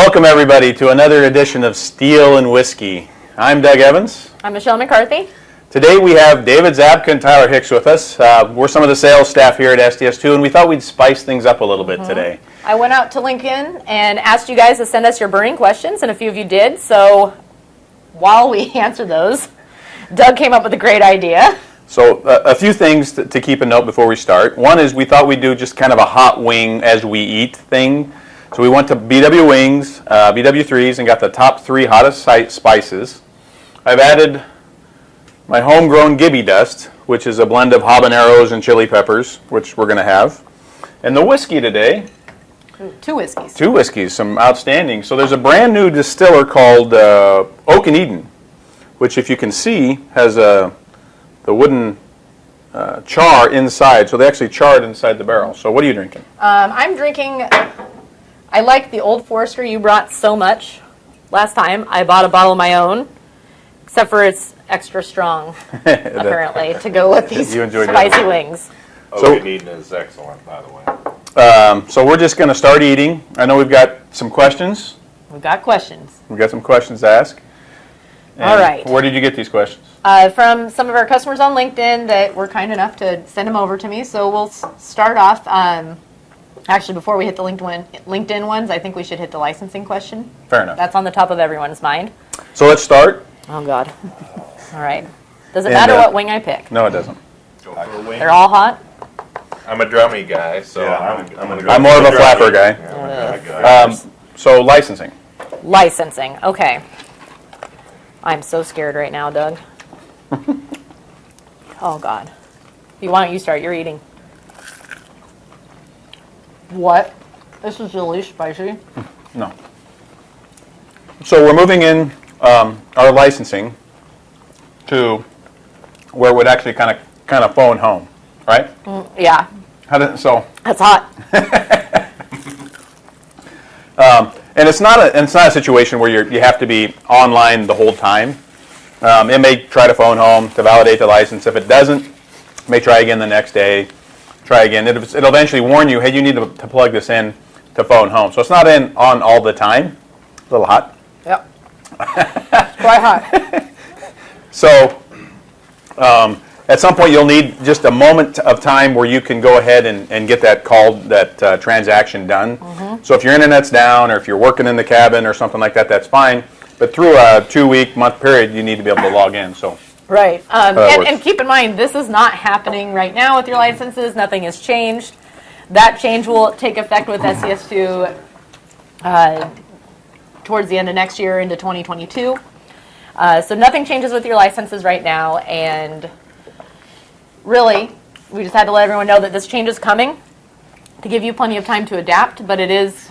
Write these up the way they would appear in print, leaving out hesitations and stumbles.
Welcome, everybody, to another edition of Steel and Whiskey. I'm Doug Evans. I'm Michelle McCarthy. Today we have David Zabka and Tyler Hicks with us. We're some of the sales staff here at SDS2, and we thought we'd spice things up a little bit today. I went out to LinkedIn and asked you guys to send us your burning questions, and a few of you did. So while we answer those, Doug came up with a great idea. So a few things to keep a note before we start. One is we thought we'd do just kind of a hot wing as we eat thing. So we went to BW Wings, BW3s, and got the top 3 hottest spices. I've added my homegrown Gibby Dust, which is a blend of habaneros and chili peppers, which we're going to have. And the whiskey today, 2 whiskeys. 2 whiskeys, some outstanding. So there's a brand new distiller called Oak and Eden, which, if you can see, has the wooden char inside. So they actually charred inside the barrel. So what are you drinking? I'm drinking, I like the Old Forester you brought so much last time. I bought a bottle of my own, except for it's extra strong, apparently, to go with these spicy wings. Oak and Eden is excellent, by the way. So we're just going to start eating. I know we've got some questions. We've got questions. We've got some questions to ask. And all right. Where did you get these questions? From some of our customers on LinkedIn that were kind enough to send them over to me. So we'll start off. Actually, before we hit the LinkedIn ones, I think we should hit the licensing question. Fair enough. That's on the top of everyone's mind. So let's start. Oh, God. All right. Does it matter what wing I pick? No, it doesn't. Go for a wing. They're all hot? I'm a drummy guy, so Yeah, I'm going to go. I'm more of a flapper guy. Yeah, I'm a guy. So licensing. Licensing. Okay. I'm so scared right now, Doug. Oh, God. Why don't you start? You're eating. What? This is really spicy. No. So we're moving in our licensing to where it would actually kind of phone home, right? Yeah. That's That's hot. and it's not a situation where you have to be online the whole time. It may try to phone home to validate the license. If it doesn't, it may try again the next day. Try again. It'll eventually warn you, hey, you need to plug this in to phone home. So it's not on all the time. A little hot. Yep. It's quite hot. So at some point you'll need just a moment of time where you can go ahead and get that transaction done. So if your internet's down or if you're working in the cabin or something like that, that's fine. But through a 2-week, month period, you need to be able to log in. So. Right. And keep in mind, this is not happening right now with your licenses. Nothing has changed. That change will take effect with SDS2 towards the end of next year into 2022. So nothing changes with your licenses right now. And really, we just had to let everyone know that this change is coming to give you plenty of time to adapt. But it is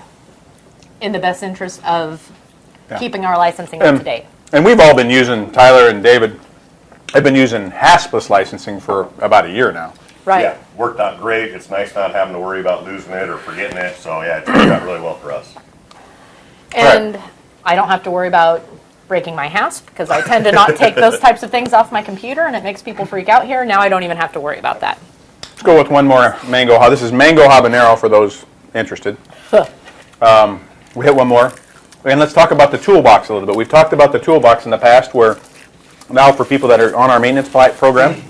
in the best interest of keeping our licensing up to date. And we've all been using, Tyler and David, I've been using Haspus licensing for about a year now. Right. Yeah, worked out great. It's nice not having to worry about losing it or forgetting it. So yeah, it worked out really well for us. And I don't have to worry about breaking my hasp because I tend to not take those types of things off my computer, and it makes people freak out here. Now I don't even have to worry about that. Let's go with one more mango. This is mango habanero for those interested. We hit one more. And let's talk about the toolbox a little bit. We've talked about the toolbox in the past where now for people that are on our maintenance program,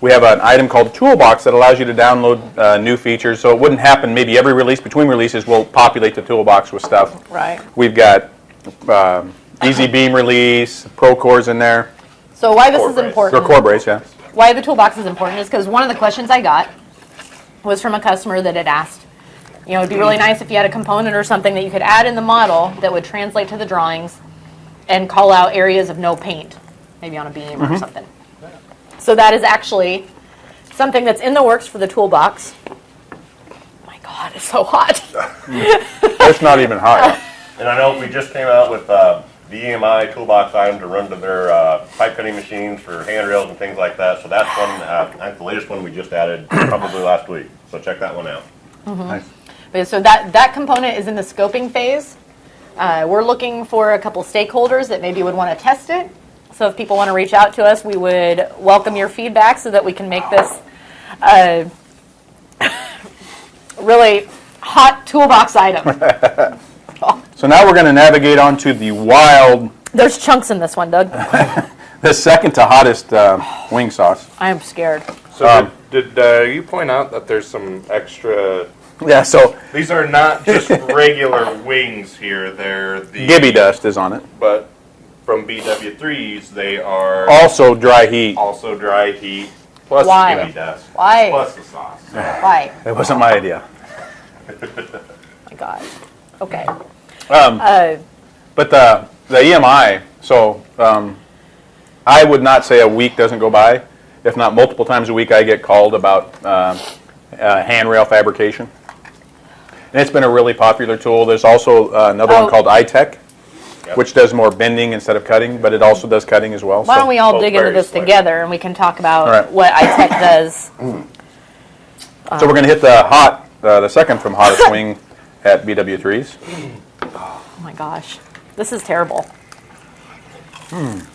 we have an item called Toolbox that allows you to download new features. So it wouldn't happen maybe every release. Between releases, we'll populate the toolbox with stuff. Right. We've got Easy Beam release, Pro Cores in there. So why this is Or important, Core Brace, yeah. why the toolbox is important is because one of the questions I got was from a customer that had asked, it'd be really nice if you had a component or something that you could add in the model that would translate to the drawings and call out areas of no paint, maybe on a beam or something. So that is actually something that's in the works for the toolbox. Oh my God, it's so hot. It's not even hot. And I know we just came out with the EMI toolbox item to run to their pipe cutting machines for handrails and things like that. So that's one, I think the latest one we just added probably last week. So check that one out. Nice. But so that component is in the scoping phase. We're looking for a couple stakeholders that maybe would want to test it. So if people want to reach out to us, we would welcome your feedback so that we can make this really hot toolbox item. So now we're going to navigate onto the wild, There's chunks in this one, Doug. the second to hottest wing sauce. I am scared. So did you point out that there's some extra? Yeah, so These are not just regular wings here. They're the Gibby dust is on it. but from BW3s they are Also dry heat. also dry heat plus Why? the Gibby dust Why? plus the sauce. Why? It wasn't my idea. My God. Okay. But the EMI, so I would not say a week doesn't go by. If not multiple times a week, I get called about handrail fabrication. And it's been a really popular tool. There's also another one called iTech, Yep. which does more bending instead of cutting, but it also does cutting as well. Why don't we all both dig into very this slick. together and we can talk about All right. what iTech does. So we're going to hit the second from hottest wing at BW3s. Oh my gosh. This is terrible. The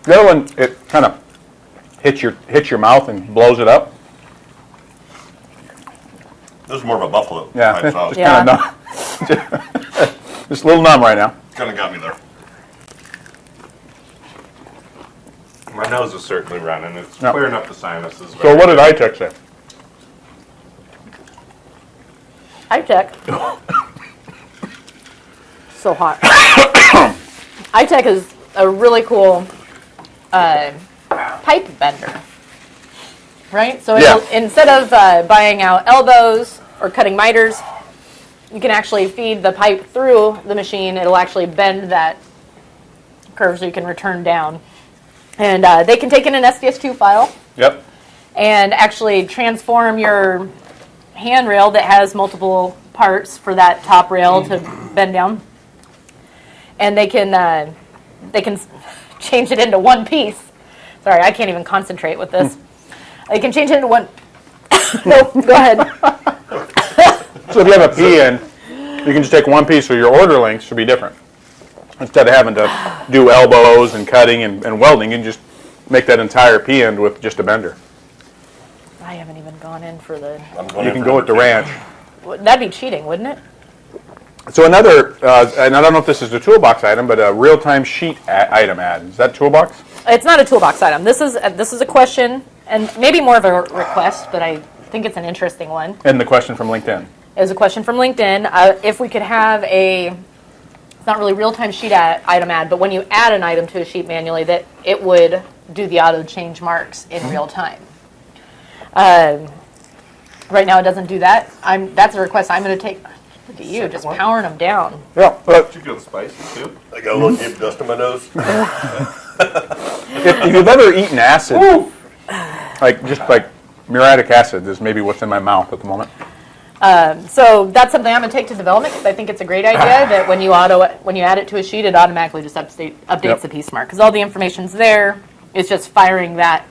other one, it kind of hits your mouth and blows it up. This is more of a buffalo Yeah, type it's sauce. Yeah. kind of numb. Just a little numb right now. Kind of got me there. My nose is certainly running. It's Yep. clearing up the sinuses. So what did iTech say? iTech. So hot. iTech is a really cool pipe bender. Right? So Yeah. instead of buying out elbows or cutting miters, you can actually feed the pipe through the machine. It'll actually bend that curve so you can return down. And they can take in an SDS2 file Yep. and actually transform your handrail that has multiple parts for that top rail to bend down. And they can change it into one piece. Sorry, I can't even concentrate with this. They can change it into one. Nope, go ahead. So if you have a P end, you can just take one piece, so your order lengths should be different. Instead of having to do elbows and cutting and welding, you can just make that entire P end with just a bender. I haven't even gone in for the. I'm going You in can for go with the number two. ranch. That'd be cheating, wouldn't it? So another, and I don't know if this is a toolbox item, but a real-time sheet item ad. Is that toolbox? It's not a toolbox item. This is a question, and maybe more of a request, but I think it's an interesting one. And the question from LinkedIn. It was a question from LinkedIn. If we could have it's not really real-time sheet item ad, but when you add an item to a sheet manually, that it would do the auto change marks in real time. Right now, it doesn't do that. That's a request I'm going to take. Look at you, just powering them down. Yeah, but Did you feel spicy too? I got a little Gib dust in my nose. if you've ever eaten acid, like muriatic acid is maybe what's in my mouth at the moment. So that's something I'm going to take to development because I think it's a great idea that when you add it to a sheet, it automatically just updates Yep. the piece mark because all the information's there. It's just firing that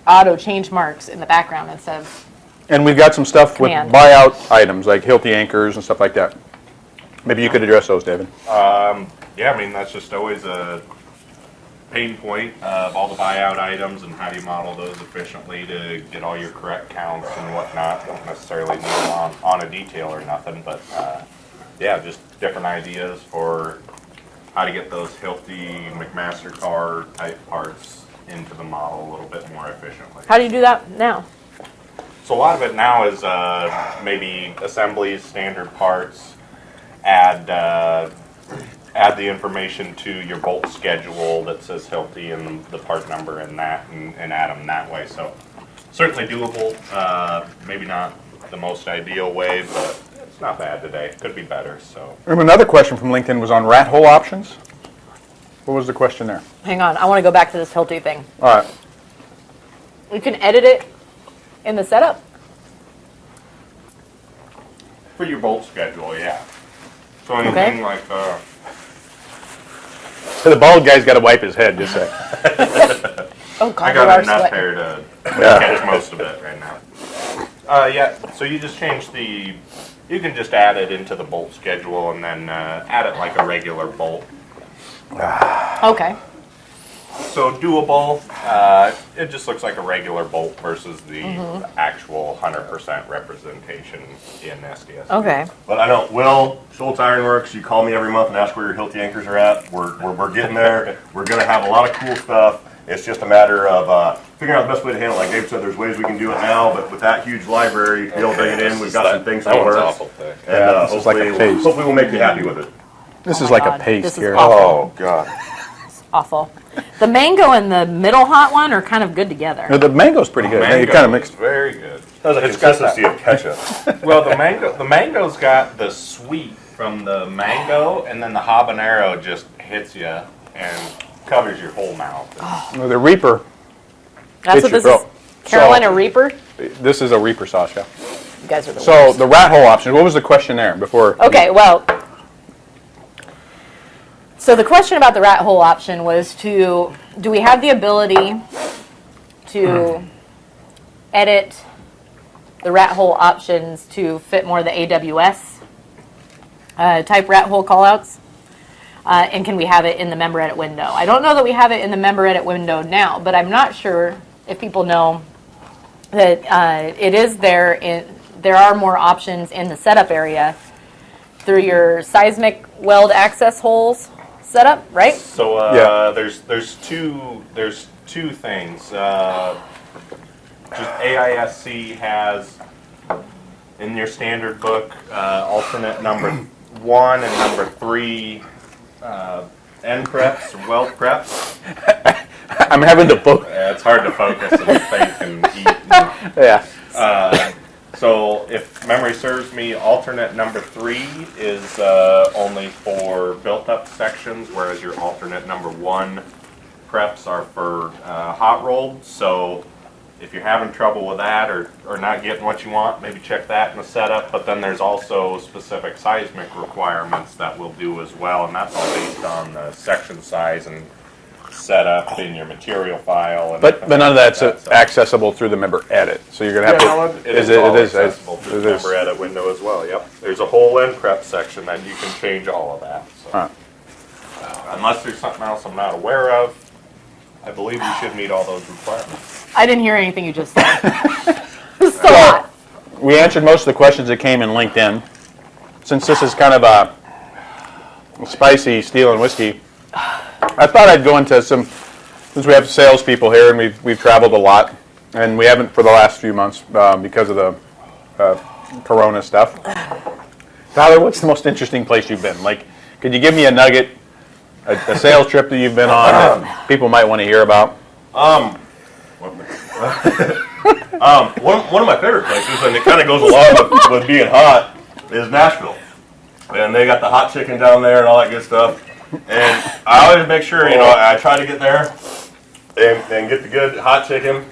auto change marks in the background instead of. And we've got some stuff Command. with buyout items like Hilti anchors and stuff like that. Maybe you could address those, David. Yeah, I mean that's just always a pain point of all the buyout items and how do you model those efficiently to get all your correct counts and whatnot. Don't necessarily need them on a detail or nothing, but yeah, just different ideas for how to get those Hilti McMaster car type parts into the model a little bit more efficiently. How do you do that now? So a lot of it now is maybe assemblies, standard parts, add the information to your bolt schedule that says Hilti and the part number and that, and add them that way. So certainly doable. Maybe not the most ideal way, but it's not bad today. Could be better. So And another question from LinkedIn was on rat hole options. What was the question there? Hang on, I want to go back to this Hilti thing. All right. You can edit it in the setup. for your bolt schedule, yeah. So anything Okay. like So the bald guy's got to wipe his head, just say. Oh God, I you got are enough sweating. hair to Yeah. catch most of it right now. Yeah, so you just change you can just add it into the bolt schedule and then add it like a regular bolt. Okay. so doable. It just looks like a regular bolt versus the actual 100% representation in SDS. Okay. But I know, Will, Schultz Ironworks, you call me every month and ask where your Hilti anchors are at. We're getting there. We're going to have a lot of cool stuff. It's just a matter of figuring out the best way to handle it. Like Dave said, there's ways we can do it now, but with that huge library, be able to bring it in, we've got some things That in the one's works. awful thick. And Yeah, this is like a paste. hopefully we'll make you happy with it. This Oh is my like God, a paste this is here. awful. God. Awful. The mango and the middle hot one are kind of good together. No, the mango's pretty good. You kind of mixed. Very good. That was a It's got consistency of ketchup. Well, the mango's got the sweet from the mango, and then the habanero just hits you and covers your whole mouth. The Reaper. That's hits what your this is. throat. Carolina So- Reaper? This is a Reaper sauce, yeah. You guys are the So worst. the rat hole option. What was the question there before? Okay, well, so the question about the rat hole option was do we have the ability to edit the rat hole options to fit more of the AWS type rat hole callouts? And can we have it in the member edit window? I don't know that we have it in the member edit window now, but I'm not sure if people know that it is there. There are more options in the setup area through your seismic weld access holes setup, right? So Yeah. there's two things. Just AISC has in your standard book alternate number 1 and number 3 end preps or weld preps. I'm having to book. It's hard to focus and think and eat. Yeah. So if memory serves me, alternate number 3 is only for built-up sections, whereas your alternate number 1 preps are for hot rolled. So if you're having trouble with that or not getting what you want, maybe check that in the setup. But then there's also specific seismic requirements that we'll do as well, and that's all based on the section size and setup in your material file. And But none of that's so- accessible through the member edit. So you're gonna have to. It is all accessible through the member edit window as well. Yep. There's a whole end prep section that you can change all of that. So. Huh. Unless there's something else I'm not aware of, I believe you should meet all those requirements. I didn't hear anything you just said. It's so hot. We answered most of the questions that came in LinkedIn. Since this is kind of a spicy steel and whiskey, I thought I'd go into some, since we have salespeople here and we've traveled a lot, and we haven't for the last few months because of the Corona stuff. Tyler, what's the most interesting place you've been? Like, could you give me a nugget, a sales trip that you've been on that people might want to hear about? One of my favorite places, and it kind of goes along with being hot, is Nashville. And they got the hot chicken down there and all that good stuff. And I always make sure, I try to get there and get the good hot chicken.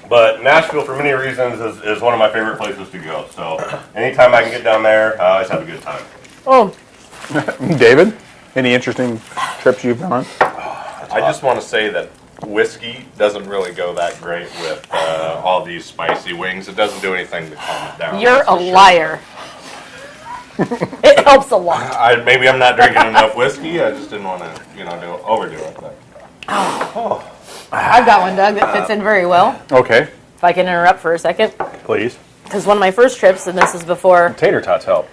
But Nashville, for many reasons, is one of my favorite places to go. So anytime I can get down there, I always have a good time. Oh, David, any interesting trips you've been on? I just want to say that whiskey doesn't really go that great with all these spicy wings. It doesn't do anything to calm it down. you're that's a for sure. liar. It helps a lot. Maybe I'm not drinking enough whiskey. I just didn't want to, overdo it. But. I've got one, Doug, that fits in very well. Okay, If I can interrupt for a second. please. Because one of my first trips, and this is before Tater tots help.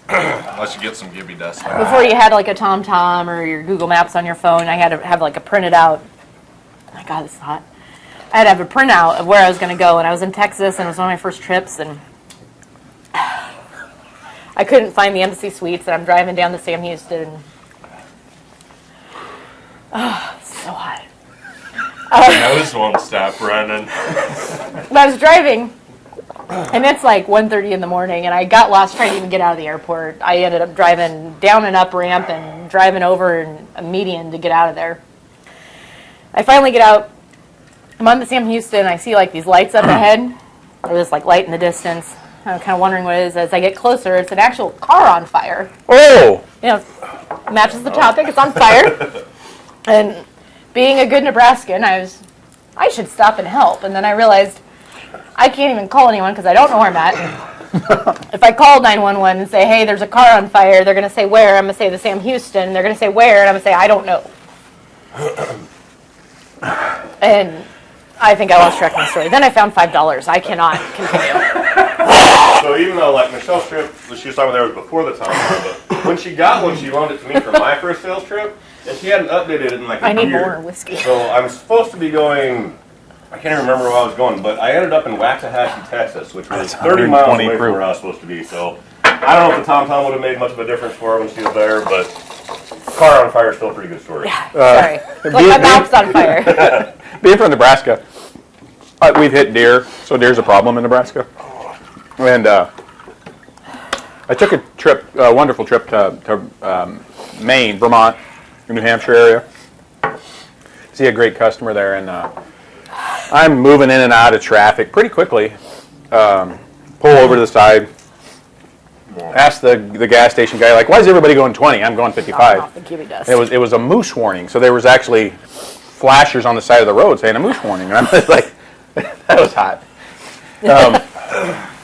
Unless you get some Gibby dust. before you had like a TomTom or your Google Maps on your phone, I had to have like a printed out. Oh my God, this is hot. I had to have a printout of where I was going to go, and I was in Texas, and it was one of my first trips, and I couldn't find the Embassy Suites, and I'm driving down to Sam Houston. Oh, it's so hot. Nose won't stop running. But I was driving, and it's like 1:30 in the morning, and I got lost trying to even get out of the airport. I ended up driving down an up ramp and driving over a median to get out of there. I finally get out. I'm on the Sam Houston. I see like these lights up ahead. There's this like light in the distance. I'm kind of wondering what it is. As I get closer, it's an actual car on fire. Oh, Matches the topic. It's on fire. And being a good Nebraskan, I should stop and help. And then I realized I can't even call anyone because I don't know where I'm at. If I call 911 and say, hey, there's a car on fire, they're going to say where? I'm going to say the Sam Houston. They're going to say where? And I'm going to say, I don't know. And I think I lost track of my story. Then I found $5. I cannot continue. So even though like Michelle's trip, she was talking there was before the time, but when she got one, she loaned it to me for my first sales trip, and she hadn't updated it in like a I need year. more whiskey. So I'm supposed to be going. I can't even remember where I was going, but I ended up in Waxahachie, Texas, which was 30 miles 120 away from proof. where I was supposed to be. So I don't know if the TomTom would have made much of a difference for her when she was there, but car on fire is still a pretty good story. Sorry. Like my mouth's on fire. Being from Nebraska, we've hit deer, so deer's a problem in Nebraska. And I took a wonderful trip to Maine, Vermont, New Hampshire area. See a great customer there, and I'm moving in and out of traffic pretty quickly. Pull over to the side, ask the gas station guy, like, why is everybody going 20? I'm going 55. Off the cubic dust. And it was a moose warning, so there was actually flashers on the side of the road saying a moose warning. And I'm like, that was hot.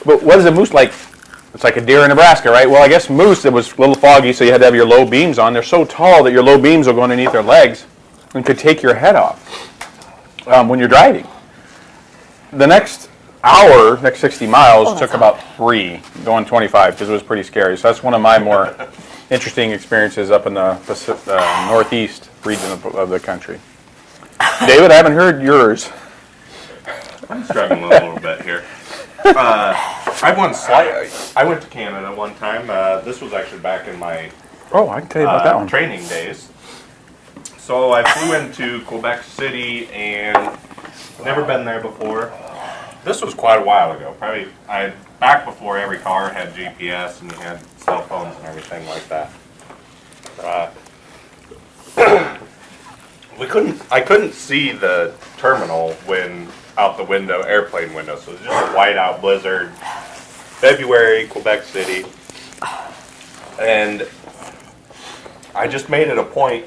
But what is a moose like? It's like a deer in Nebraska, right? Well, I guess moose, it was a little foggy, so you had to have your low beams on. They're so tall that your low beams will go underneath their legs and could take your head off when you're driving. The next hour, next 60 miles, took about 3, going 25, because it was pretty scary. So that's one of my more interesting experiences up in the northeast region of the country. David, I haven't heard yours. I'm struggling a little bit here. I went to Canada one time. This was actually back in my Oh, I can tell you about that one. training days. So I flew into Quebec City and never been there before. This was quite a while ago. Probably back before every car had GPS and you had cell phones and everything like that. I couldn't see the terminal when out the window, airplane window. So it was just a whiteout blizzard. February, Quebec City. And I just made it a point.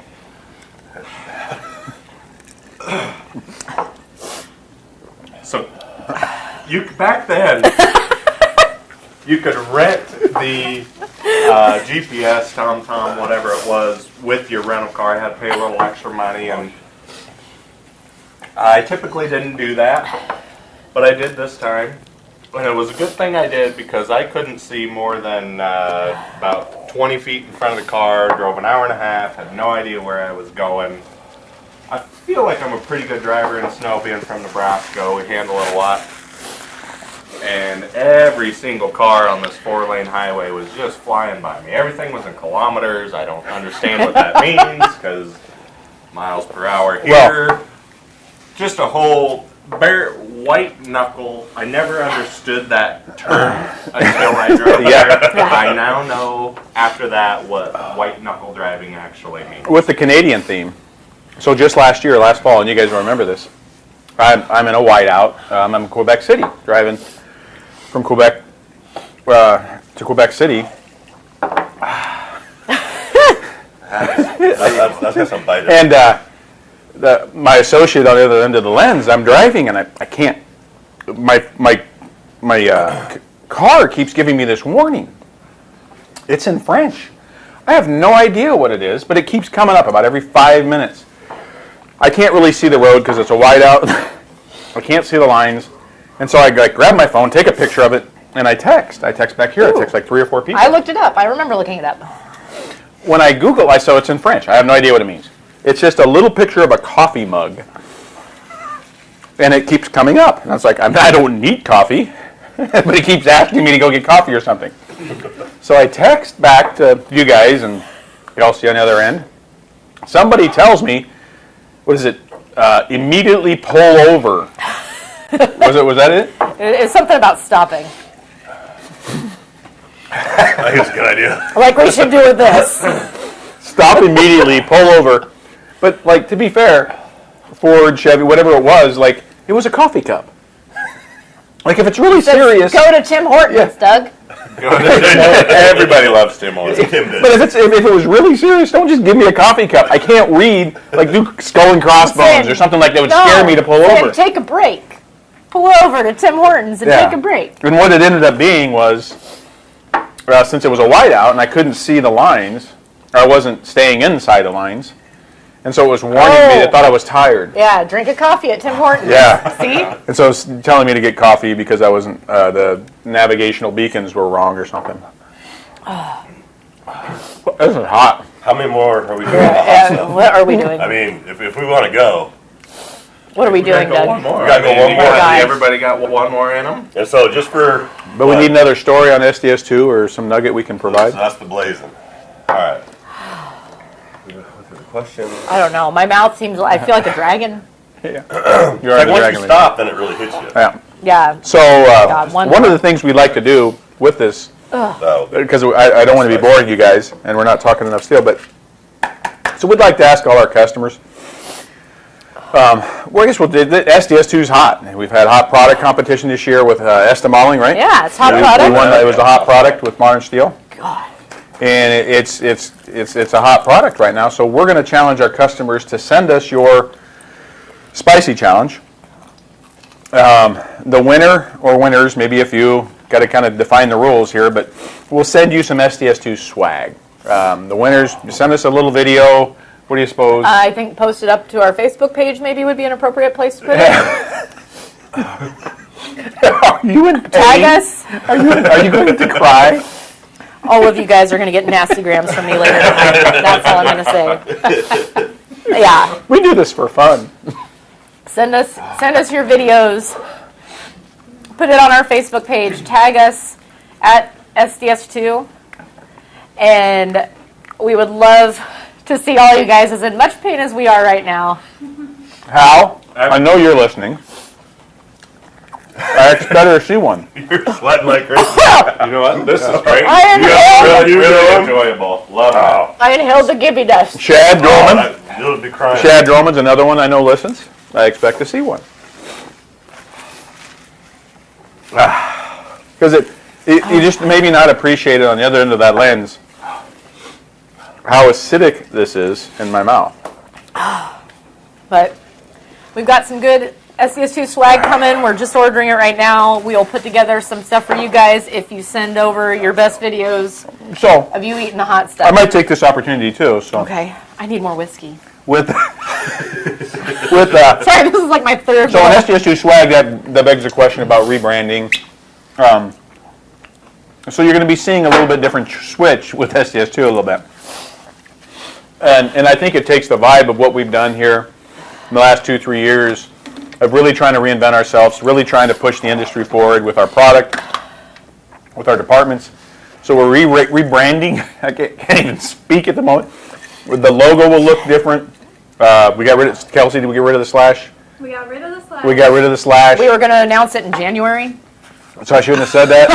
So back then, you could rent the GPS, TomTom, whatever it was, with your rental car. You had to pay a little extra money, and I typically didn't do that, but I did this time. And it was a good thing I did because I couldn't see more than about 20 feet in front of the car, drove an hour and a half, had no idea where I was going. I feel like I'm a pretty good driver in snow being from Nebraska. We handle it a lot. And every single car on this 4-lane highway was just flying by me. Everything was in kilometers. I don't understand what that means because miles per hour here. Just a whole bare white knuckle. I never understood that term until I drove there. I now know after that what white knuckle driving actually means. With the Canadian theme, so just last fall, and you guys will remember this, I'm in a whiteout. I'm in Quebec City, driving from Quebec to Quebec City. That's got some bite. And my associate on the other end of the lens, I'm driving, and I can't. My car keeps giving me this warning. It's in French. I have no idea what it is, but it keeps coming up about every 5 minutes. I can't really see the road because it's a whiteout. I can't see the lines, and so I grab my phone, take a picture of it, and I text. I text back here. I text like 3 or 4 people. I looked it up. I remember looking it up. When I Google, I saw it's in French. I have no idea what it means. It's just a little picture of a coffee mug. And it keeps coming up. And I was like, I don't need coffee. But it keeps asking me to go get coffee or something. So I text back to you guys, and you all see on the other end. Somebody tells me, what is it? Immediately pull over. Was that it? It's something about stopping. I think it's a good idea. Like we should do with this. Stop immediately, pull over. But, like, to be fair, Ford, Chevy, whatever it was a coffee cup. Like, if it's really serious. Go to Tim Hortons, Doug. Everybody loves Tim Hortons. But if it was really serious, don't just give me a coffee cup. I can't read, do skull and crossbones or something like that would scare me to pull over. Take a break. Pull over to Tim Hortons and take a break. And what it ended up being was, since it was a whiteout and I couldn't see the lines, or I wasn't staying inside the lines, And so it was warning me. It thought I was tired. Yeah, drink a coffee at Tim Hortons. Yeah. See? And so it's telling me to get coffee because I wasn't, the navigational beacons were wrong or something. This is hot. How many more are we doing? The hot stuff? What are we doing? I mean, if we want to go, What are we doing, Go one Doug? more. We gotta go one more. Guys. Everybody got one more in them? and so just for, But we need another story on SDS2 or some nugget we can so provide. that's the blazing. All right. Question. I don't know. My mouth seems, I feel like a dragon. You're Like on the once dragon you lane. stop, then it really hits you. Yeah. Yeah. So God, one one more. of the things we like to do with this, So, because I don't want to be boring you guys, and we're not talking enough steel, but so we'd like to ask all our customers. Well, I guess the SDS2 is hot. We've had hot product competition this year with Esta Modeling, right? Yeah, it's hot We product. won. It was a hot product with Modern Steel. God. And it's a hot product right now. So we're going to challenge our customers to send us your spicy challenge. The winner or winners, maybe a few, got to kind of define the rules here, but we'll send you some SDS2 swag. The winners, send us a little video. What do you suppose? I think post it up to our Facebook page maybe would be an appropriate place to put it. Are you in pain? Tag us. Are you going to cry? All of you guys are going to get nasty grams from me later tonight. That's all I'm going to say. Yeah. We do this for fun. Send us your videos. Put it on our Facebook page. Tag us at SDS2. And we would love to see all you guys as in much pain as we are right now. Hal, I know you're listening. I better see one. you're sweating like crazy. You know what? This is great. I inhaled, Really enjoyable. Love it. I inhaled the Gibby dust. Shad Droman. You'll be crying. Shad Droman's another one I know listens. I expect to see one. Because you just maybe not appreciate it on the other end of that lens how acidic this is in my mouth. But we've got some good SDS2 swag coming. We're just ordering it right now. We'll put together some stuff for you guys if you send over your best videos So of you eating the hot I stuff. might take this opportunity too. So Okay, I need more whiskey. with Sorry, this is like my third so on bowl. SDS2 swag that begs the question about rebranding. So you're going to be seeing a little bit different switch with SDS2 a little bit. And I think it takes the vibe of what we've done here in the last 2-3 years of really trying to reinvent ourselves, really trying to push the industry forward with our product, with our departments. So we're rebranding. I can't even speak at the moment. The logo will look different. We got rid of, Kelsey, did we get rid of the slash? We got rid of the slash. We got rid of the slash. We were going to announce it in January. So I shouldn't have said that.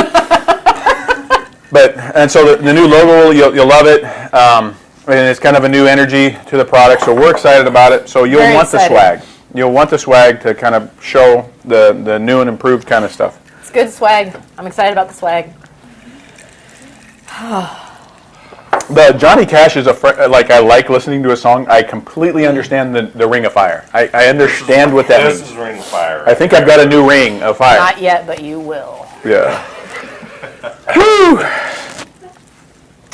And so the new logo, you'll love it. And it's kind of a new energy to the product, so we're excited about it. So you'll Very want the excited. swag. You'll want the swag to kind of show the new and improved kind of stuff. It's good swag. I'm excited about the swag. The Johnny Cash is I like listening to a song. I completely understand the Ring of Fire. I understand what that This means. is Ring of Fire. I think I've got a new ring of fire. Not yet, but you will. Yeah. Whew.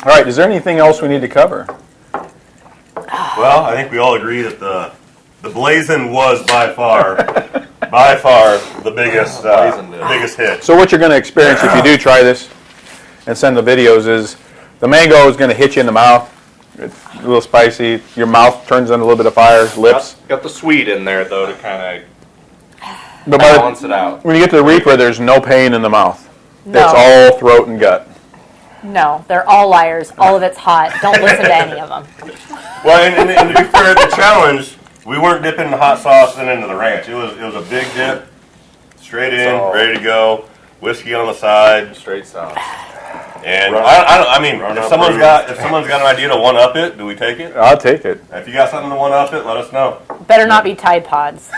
All right. Is there anything else we need to cover? Well, I think we all agree that the Blazin' was by far the biggest biggest hit. So what you're going to experience if you do try this and send the videos is the mango is going to hit you in the mouth. It's a little spicy. Your mouth turns on a little bit of fire, lips. Got the sweet in there though to kind But of balance it out. when you get to the Reaper, there's no pain in the mouth. No. It's all throat and gut. No, they're all liars. All of it's hot. Don't listen to any of them. Well, and to be fair, the challenge, we weren't dipping the hot sauce and into the ranch. It was a big dip, straight in, So- ready to go, whiskey on the side, Straight sauce. and Run- I mean, run if up someone's Bruce. got an idea to one up it, do we take it? I'll take it. If you got something to one up it, let us know. Better not be Tide Pods.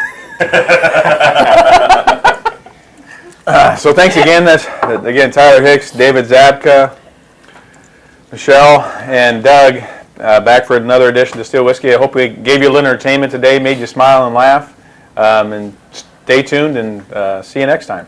So thanks again. That's again Tyler Hicks, David Zabka, Michelle, and Doug back for another edition of Steel Whiskey. I hope we gave you a little entertainment today, made you smile and laugh. And stay tuned and see you next time.